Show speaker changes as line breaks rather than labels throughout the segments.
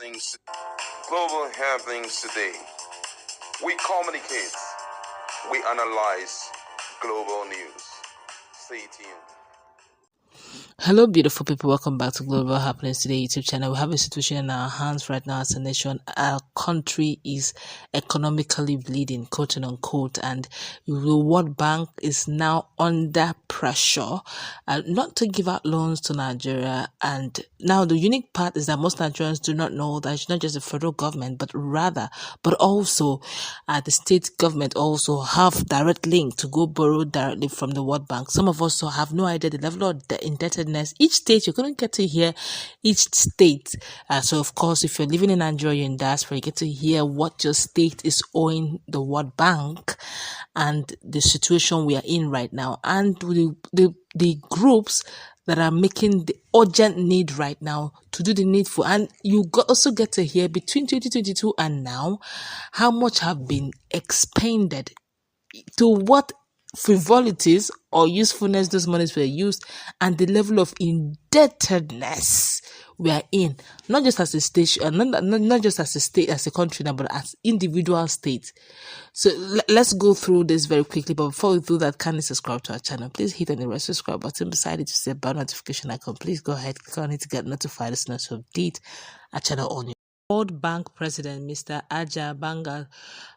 happenings, global happenings today. We communicate, we analyze global news. Stay tuned.
Hello, beautiful people. Welcome back to Global Happenings Today YouTube channel. We have a situation in our hands right now as a nation. Our country is economically bleeding, quote and unquote, and the World Bank is now under pressure not to give out loans to Nigeria. And now the unique part is that most Nigerians do not know that it's not just the federal government, but also the state government also have direct link to go borrow directly from the World Bank. Some of us have no idea the level of indebtedness. Each state, you're going to get to hear each state. So, of course, if you're living in Nigeria, you're in diaspora, you get to hear what your state is owing the World Bank and the situation we are in right now. And the groups that are making the urgent need right now to do the needful. And you also get to hear between 2022 and now, how much have been expended, to what frivolities or usefulness those monies were used, and the level of indebtedness we are in, not just as a state, not just as a state, as a country now, but as individual states. So let's go through this very quickly. But before we do that, kindly subscribe to our channel. Please hit on the red subscribe button beside it to see a bell notification icon. Please go ahead, click on it to get notified as soon as we update our channel on you. World Bank President Mr. Ajay Banga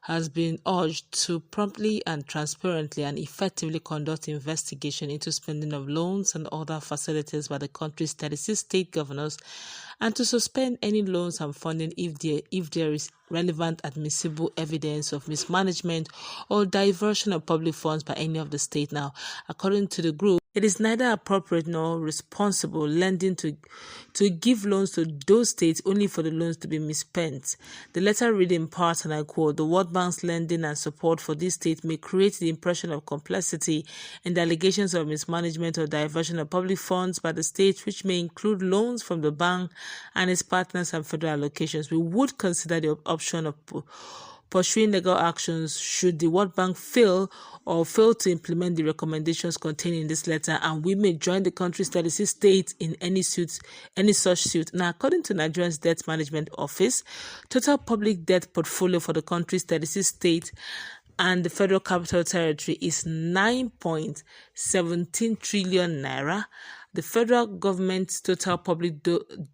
has been urged to promptly and transparently and effectively conduct investigation into spending of loans and other facilities by the country's 36 state governors, and to suspend any loans and funding if there is relevant admissible evidence of mismanagement or diversion of public funds by any of the state. Now, according to the group, it is neither appropriate nor responsible lending to give loans to those states only for the loans to be misspent. The letter read in part, and I quote, "The World Bank's lending and support for these states may create the impression of complexity in the allegations of mismanagement or diversion of public funds by the states, which may include loans from the bank and its partners and federal allocations. We would consider the option of pursuing legal actions should the World Bank fail to implement the recommendations contained in this letter, and we may join the country's 36 states in any such suit." Now, according to Nigeria's Debt Management Office, total public debt portfolio for the country's 36 states and the Federal Capital Territory is 9.17 trillion naira. The federal government's total public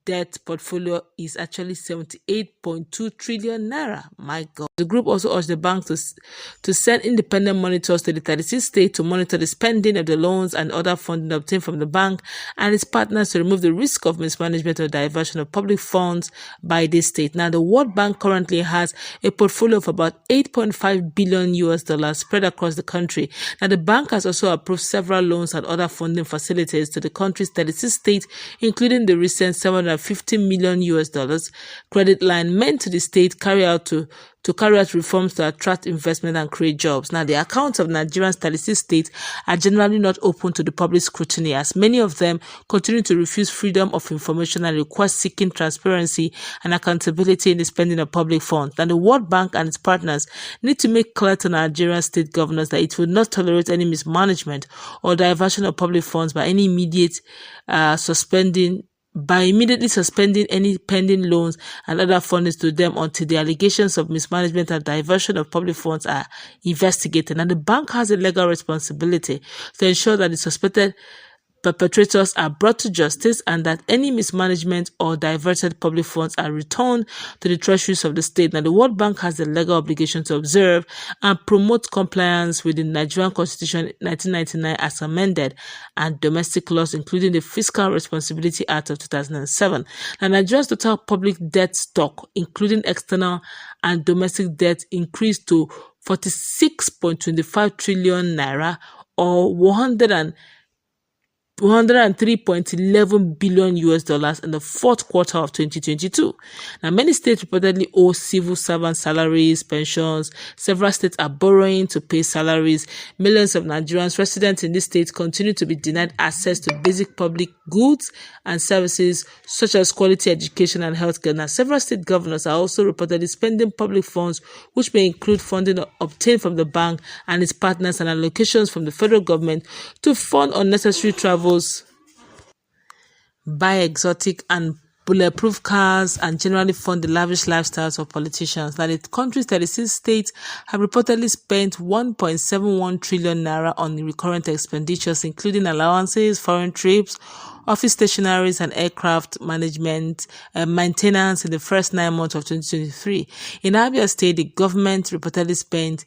debt portfolio is actually 78.2 trillion naira. My God. The group also urged the bank to send independent monitors to the 36 states to monitor the spending of the loans and other funding obtained from the bank and its partners to remove the risk of mismanagement or diversion of public funds by this state. Now, the World Bank currently has a portfolio of about $8.5 billion spread across the country. Now, the bank has also approved several loans and other funding facilities to the country's 36 states, including the recent $750 million credit line meant to the state to carry out reforms to attract investment and create jobs. Now, the accounts of Nigeria's 36 states are generally not open to the public scrutiny, as many of them continue to refuse freedom of information and request seeking transparency and accountability in the spending of public funds. Now, the World Bank and its partners need to make clear to Nigerian state governors that it will not tolerate any mismanagement or diversion of public funds by immediately suspending any pending loans and other fundings to them until the allegations of mismanagement and diversion of public funds are investigated. And the bank has a legal responsibility to ensure that the suspected perpetrators are brought to justice and that any mismanagement or diverted public funds are returned to the treasuries of the state. Now, the World Bank has the legal obligation to observe and promote compliance with the Nigerian Constitution 1999 as amended and domestic laws, including the Fiscal Responsibility Act of 2007. Now, Nigeria's total public debt stock, including external and domestic debt, increased to 46.25 trillion naira or 103.11 billion in the fourth quarter of 2022. Now, many states reportedly owe civil servant salaries, pensions. Several states are borrowing to pay salaries. Millions of Nigerians residents in these states continue to be denied access to basic public goods and services such as quality education and healthcare. Now, several state governors are also reportedly spending public funds, which may include funding obtained from the bank and its partners and allocations from the federal government to fund unnecessary travel, buy exotic and bulletproof cars, and generally fund the lavish lifestyles of politicians. Now, the country's 36 states have reportedly spent 1.71 trillion naira on recurrent expenditures, including allowances, foreign trips, office stationaries, and aircraft management maintenance in the first 9 months of 2023. In Abia State, the government reportedly spent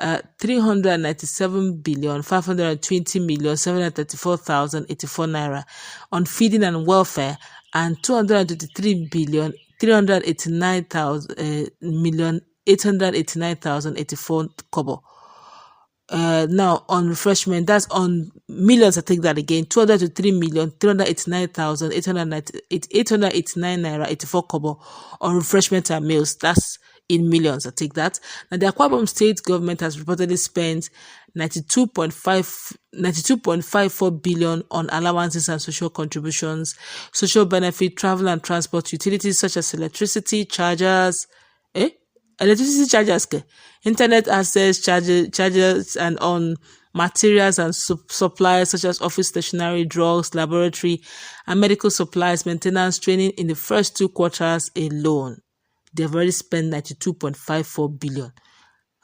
397,520,734,084 naira on feeding and welfare, and 223,389,884 kobo. Now on refreshment, that's on millions. I take that again. 203,389,889 naira 84 kobo on refreshment and meals. That's in millions. I take that. Now the Akwa Ibom state government has reportedly spent 92.54 billion on allowances and social contributions, social benefit, travel and transport, utilities such as electricity charges, internet access charges, and on materials and supplies such as office stationery, drugs, laboratory and medical supplies, maintenance, training in the first 2 quarters alone. They've already spent 92.54 billion.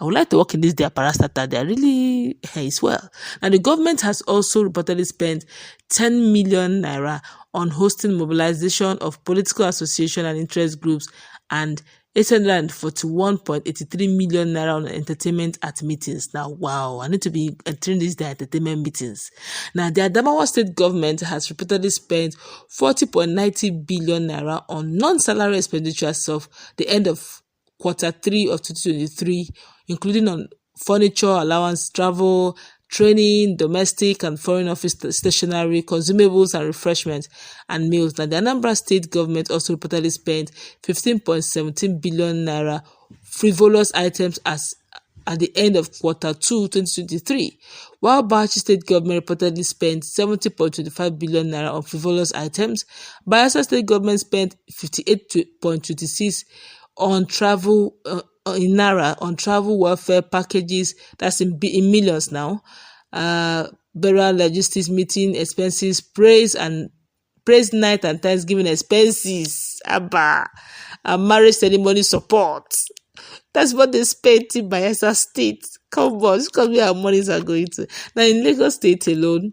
I would like to work in this their parastatal. They are really well. And the government has also reportedly spent 10 million naira on hosting mobilization of political association and interest groups, and 841.83 million naira on entertainment at meetings. Now, wow, I need to be entering these their entertainment meetings. Now, the Adamawa state government has reportedly spent 40.90 billion naira on non-salary expenditures of the end of quarter 3 of 2023, including on furniture, allowance, travel, training, domestic and foreign office stationery, consumables and refreshments, and meals. Now, the Anambra state government also reportedly spent 15.17 billion naira frivolous items at the end of quarter 2 2023, while Bauchi state government reportedly spent 70.25 billion naira on frivolous items. Bayelsa state government spent 58.26 on travel in naira on travel welfare packages. That's in millions now. Burial logistics meeting expenses, praise night and Thanksgiving expenses, and marriage ceremony support. That's what they spent in Bayelsa state. Come on, because where our monies are going to. Now in Lagos state alone,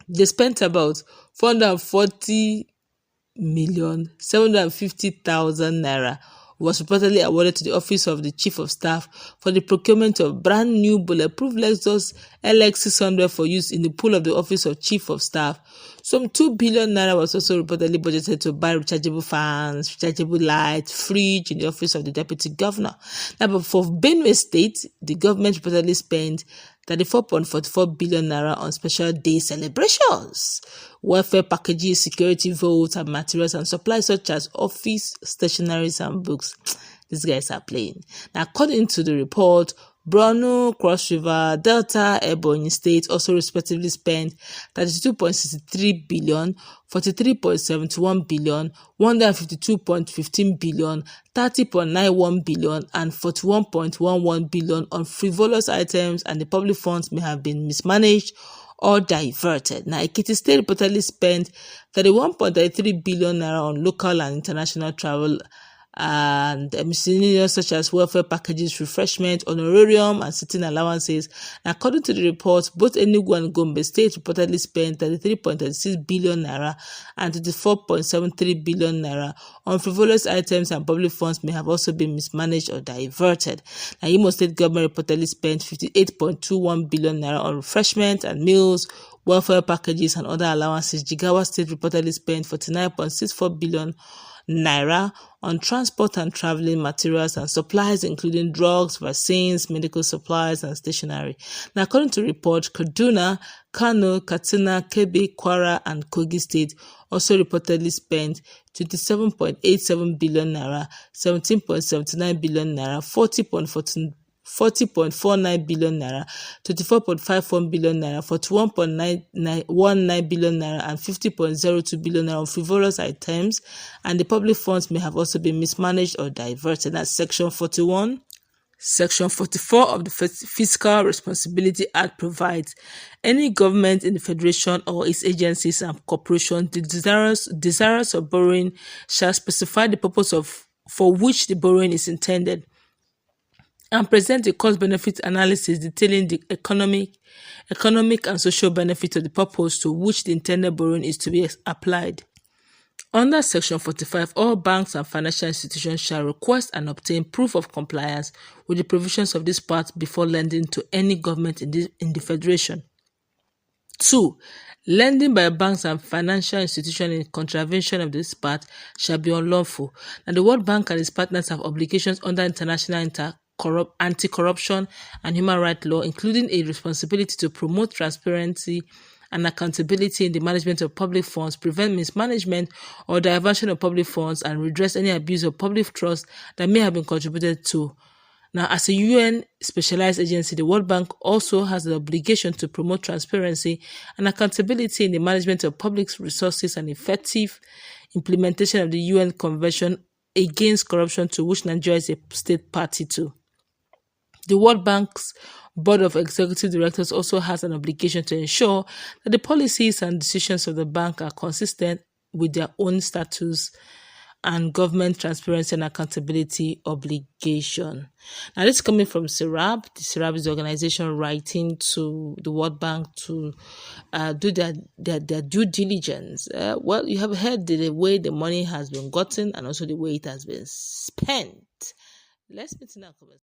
they spent about 440,750,000 naira was reportedly awarded to the Office of the Chief of Staff for the procurement of brand new bulletproof Lexus LX600 for use in the pool of the Office of Chief of Staff. Some 2 billion naira was also reportedly budgeted to buy rechargeable fans, rechargeable lights, fridge in the Office of the Deputy Governor. Now, but for Benue State, the government reportedly spent 34.44 billion naira on special day celebrations, welfare packages, security votes, and materials and supplies such as office stationaries and books. These guys are playing. Now, according to the report, Borno, Cross River, Delta, Ebonyi State also respectively spent 32.63 billion, 43.71 billion, 152.15 billion, 30.91 billion, and 41.11 billion on frivolous items, and the public funds may have been mismanaged or diverted. Now, Ekiti State reportedly spent 31.33 billion naira on local and international travel and miscellaneous such as welfare packages, refreshment, honorarium, and sitting allowances. And according to the report, both Enugu and Gombe State reportedly spent 33.36 billion naira and 24.73 billion naira on frivolous items, and public funds may have also been mismanaged or diverted. Now, Imo State government reportedly spent 58.21 billion naira on refreshment and meals, welfare packages, and other allowances. Jigawa State reportedly spent 49.64 billion naira on transport and traveling materials and supplies, including drugs, vaccines, medical supplies, and stationery. Now, according to report, Kaduna, Kano, Katsina, Kebbi, Kwara, and Kogi State also reportedly spent 27.87 billion naira, 17.79 billion naira, 40.49 billion naira, 24.51 billion naira, 41.19 billion naira, and 50.02 billion naira on frivolous items, and the public funds may have also been mismanaged or diverted. That's section 41 Section 44 of the Fiscal Responsibility Act provides any government in the Federation or its agencies and corporations desirous of borrowing shall specify the purpose for which the borrowing is intended and present a cost-benefit analysis detailing the economic and social benefits of the purpose to which the intended borrowing is to be applied. Under Section 45, all banks and financial institutions shall request and obtain proof of compliance with the provisions of this part before lending to any government in the Federation. 2. Lending by banks and financial institutions in contravention of this part shall be unlawful, and the World Bank and its partners have obligations under international anti-corruption and human rights law, including a responsibility to promote transparency and accountability in the management of public funds, prevent mismanagement or diversion of public funds, and redress any abuse of public trust that may have been contributed to. Now, as a UN specialized agency, the World Bank also has the obligation to promote transparency and accountability in the management of public resources and effective implementation of the UN Convention Against Corruption, to which Nigeria is a state party to. The World Bank's Board of Executive Directors also has an obligation to ensure that the policies and decisions of the bank are consistent with their own status and government transparency and accountability obligation. Now, this is coming from SIRAB. The SIRAB is the organization writing to the World Bank to do their due diligence. Well, you have heard the way the money has been gotten and also the way it has been spent. Let's meet in our comments.